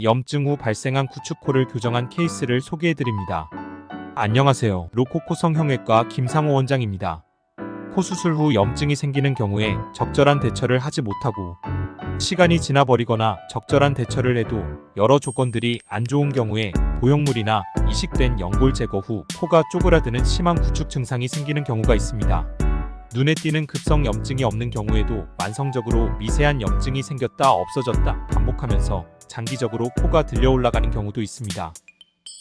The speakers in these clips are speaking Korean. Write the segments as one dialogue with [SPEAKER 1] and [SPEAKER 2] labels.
[SPEAKER 1] 염증 후 발생한 구축코를 교정한 케이스를 소개해드립니다. 안녕하세요. 로코코 성형외과 김상호 원장입니다. 코 수술 후 염증이 생기는 경우에 적절한 대처를 하지 못하고 시간이 지나버리거나 적절한 대처를 해도 여러 조건들이 안 좋은 경우에 보형물이나 이식된 연골 제거 후 코가 쪼그라드는 심한 구축 증상이 생기는 경우가 있습니다. 눈에 띄는 급성 염증이 없는 경우에도 만성적으로 미세한 염증이 생겼다 없어졌다 반복하면서 장기적으로 코가 들려 올라가는 경우도 있습니다.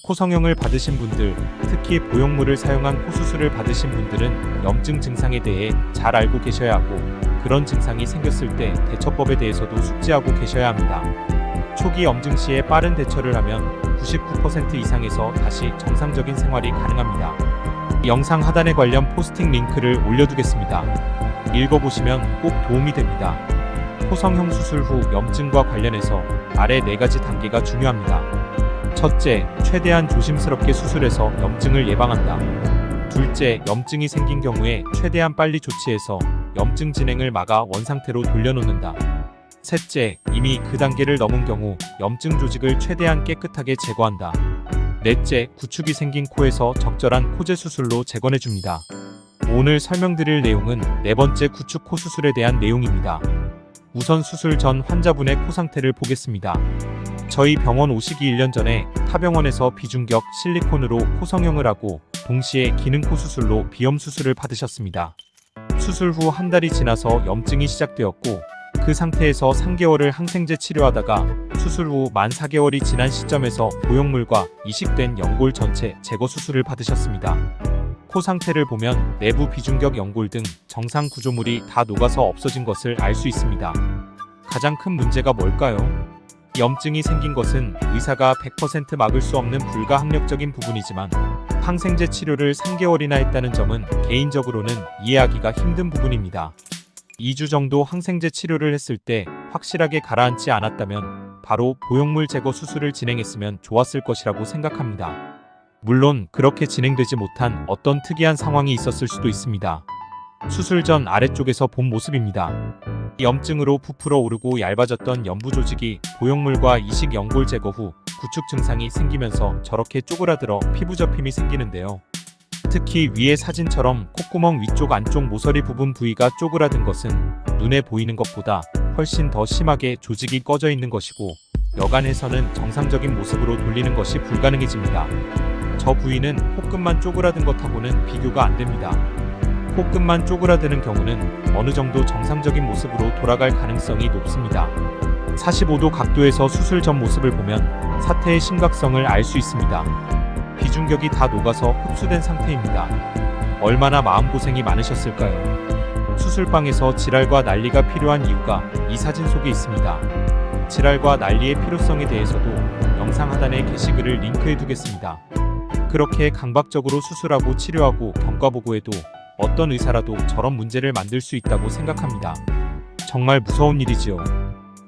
[SPEAKER 1] 코 성형을 받으신 분들, 특히 보형물을 사용한 코 수술을 받으신 분들은 염증 증상에 대해 잘 알고 계셔야 하고 그런 증상이 생겼을 때 대처법에 대해서도 숙지하고 계셔야 합니다. 초기 염증 시에 빠른 대처를 하면 99% 이상에서 다시 정상적인 생활이 가능합니다. 영상 하단에 관련 포스팅 링크를 올려두겠습니다. 읽어보시면 꼭 도움이 됩니다. 코 성형 수술 후 염증과 관련해서 아래 4가지 단계가 중요합니다. 첫째, 최대한 조심스럽게 수술해서 염증을 예방한다. 둘째, 염증이 생긴 경우에 최대한 빨리 조치해서 염증 진행을 막아 원상태로 돌려놓는다. 셋째, 이미 그 단계를 넘은 경우 염증 조직을 최대한 깨끗하게 제거한다. 넷째, 구축이 생긴 코에서 적절한 코제 수술로 재건해줍니다. 오늘 설명드릴 내용은 4번째 구축 코 수술에 대한 내용입니다. 우선 수술 전 환자분의 코 상태를 보겠습니다. 저희 병원 오시기 1년 전에 타 병원에서 비중격 실리콘으로 코 성형을 하고 동시에 기능 코 수술로 비염 수술을 받으셨습니다. 수술 후 한 달이 지나서 염증이 시작되었고 그 상태에서 3개월을 항생제 치료하다가 수술 후 만 4개월이 지난 시점에서 보형물과 이식된 연골 전체 제거 수술을 받으셨습니다. 코 상태를 보면 내부 비중격 연골 등 정상 구조물이 다 녹아서 없어진 것을 알 수 있습니다. 가장 큰 문제가 뭘까요? 염증이 생긴 것은 의사가 100% 막을 수 없는 불가항력적인 부분이지만 항생제 치료를 3개월이나 했다는 점은 개인적으로는 이해하기가 힘든 부분입니다. 2주 정도 항생제 치료를 했을 때 확실하게 가라앉지 않았다면 바로 보형물 제거 수술을 진행했으면 좋았을 것이라고 생각합니다. 물론 그렇게 진행되지 못한 어떤 특이한 상황이 있었을 수도 있습니다. 수술 전 아래쪽에서 본 모습입니다. 염증으로 부풀어 오르고 얇아졌던 연부 조직이 보형물과 이식 연골 제거 후 구축 증상이 생기면서 저렇게 쪼그라들어 피부 접힘이 생기는데요. 특히 위의 사진처럼 콧구멍 위쪽 안쪽 모서리 부분 부위가 쪼그라든 것은 눈에 보이는 것보다 훨씬 더 심하게 조직이 꺼져 있는 것이고 여간해서는 정상적인 모습으로 돌리는 것이 불가능해집니다. 저 부위는 코끝만 쪼그라든 것하고는 비교가 안 됩니다. 코끝만 쪼그라드는 경우는 어느 정도 정상적인 모습으로 돌아갈 가능성이 높습니다. 45도 각도에서 수술 전 모습을 보면 사태의 심각성을 알 수 있습니다. 비중격이 다 녹아서 흡수된 상태입니다. 얼마나 마음고생이 많으셨을까요? 수술방에서 지랄과 난리가 필요한 이유가 이 사진 속에 있습니다. 지랄과 난리의 필요성에 대해서도 영상 하단에 게시글을 링크해 두겠습니다. 그렇게 강박적으로 수술하고 치료하고 경과보고해도 어떤 의사라도 저런 문제를 만들 수 있다고 생각합니다. 정말 무서운 일이지요.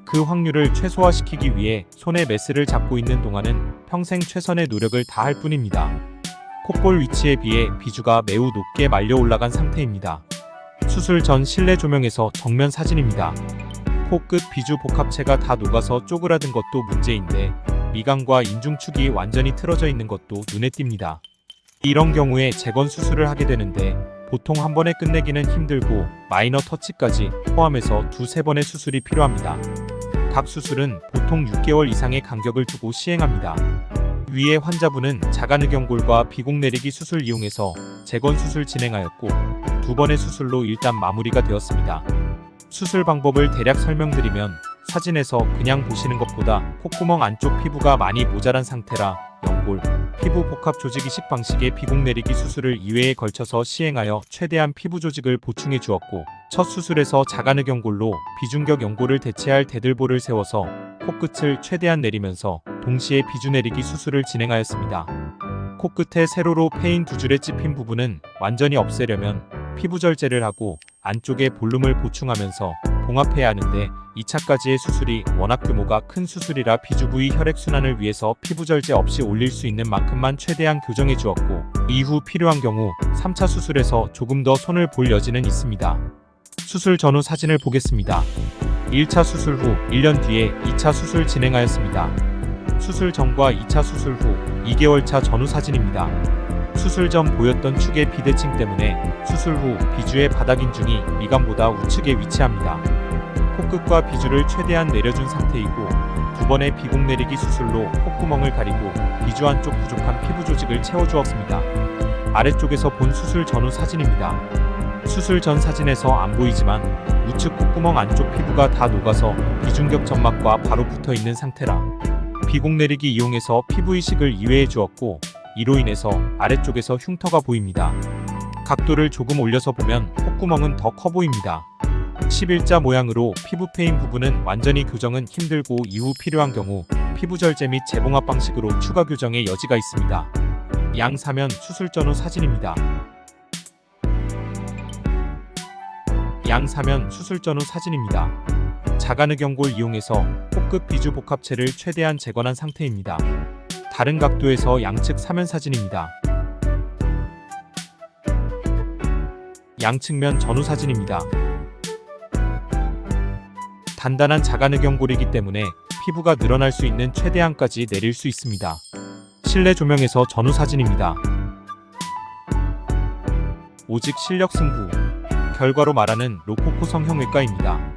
[SPEAKER 1] 그 확률을 최소화시키기 위해 손에 메스를 잡고 있는 동안은 평생 최선의 노력을 다할 뿐입니다. 콧볼 위치에 비해 비주가 매우 높게 말려 올라간 상태입니다. 수술 전 실내 조명에서 정면 사진입니다. 코끝 비주 복합체가 다 녹아서 쪼그라든 것도 문제인데 미간과 인중축이 완전히 틀어져 있는 것도 눈에 띕니다. 이런 경우에 재건 수술을 하게 되는데 보통 한 번에 끝내기는 힘들고 마이너 터치까지 포함해서 2-3번의 수술이 필요합니다. 각 수술은 보통 6개월 이상의 간격을 두고 시행합니다. 위에 환자분은 자가늑연골과 비공 내리기 수술 이용해서 재건 수술 진행하였고 2번의 수술로 일단 마무리가 되었습니다. 수술 방법을 대략 설명드리면 사진에서 그냥 보시는 것보다 콧구멍 안쪽 피부가 많이 모자란 상태라 연골, 피부 복합 조직 이식 방식의 비공 내리기 수술을 2회에 걸쳐서 시행하여 최대한 피부 조직을 보충해 주었고 첫 수술에서 자가늑연골로 비중격 연골을 대체할 대들보를 세워서 코끝을 최대한 내리면서 동시에 비주 내리기 수술을 진행하였습니다. 코끝에 세로로 패인 2줄에 찝힌 부분은 완전히 없애려면 피부 절제를 하고 안쪽에 볼륨을 보충하면서 봉합해야 하는데 2차까지의 수술이 워낙 규모가 큰 수술이라 비주 부위 혈액순환을 위해서 피부 절제 없이 올릴 수 있는 만큼만 최대한 교정해 주었고 이후 필요한 경우 3차 수술에서 조금 더 손을 볼 여지는 있습니다. 수술 전후 사진을 보겠습니다. 1차 수술 후 1년 뒤에 2차 수술 진행하였습니다. 수술 전과 2차 수술 후 2개월 차 전후 사진입니다. 수술 전 보였던 축의 비대칭 때문에 수술 후 비주의 바닥인중이 미간보다 우측에 위치합니다. 코끝과 비주를 최대한 내려준 상태이고 두 번의 비공 내리기 수술로 콧구멍을 가리고 비주 안쪽 부족한 피부 조직을 채워주었습니다. 아래쪽에서 본 수술 전후 사진입니다. 수술 전 사진에서 안 보이지만 우측 콧구멍 안쪽 피부가 다 녹아서 비중격 점막과 바로 붙어 있는 상태라 비공 내리기 이용해서 피부 이식을 이외해 주었고 이로 인해서 아래쪽에서 흉터가 보입니다. 각도를 조금 올려서 보면 콧구멍은 더 커 보입니다. 11자 모양으로 피부 패인 부분은 완전히 교정은 힘들고 이후 필요한 경우 피부 절제 및 재봉합 방식으로 추가 교정의 여지가 있습니다. 양사면 수술 전후 사진입니다. 양사면 수술 전후 사진입니다. 자가늑연골 이용해서 코끝 비주 복합체를 최대한 재건한 상태입니다. 다른 각도에서 양측 사면 사진입니다. 양측면 전후 사진입니다. 단단한 자가늑연골이기 때문에 피부가 늘어날 수 있는 최대한까지 내릴 수 있습니다. 실내 조명에서 전후 사진입니다. 오직 실력 승부. 결과로 말하는 로코코 성형외과입니다.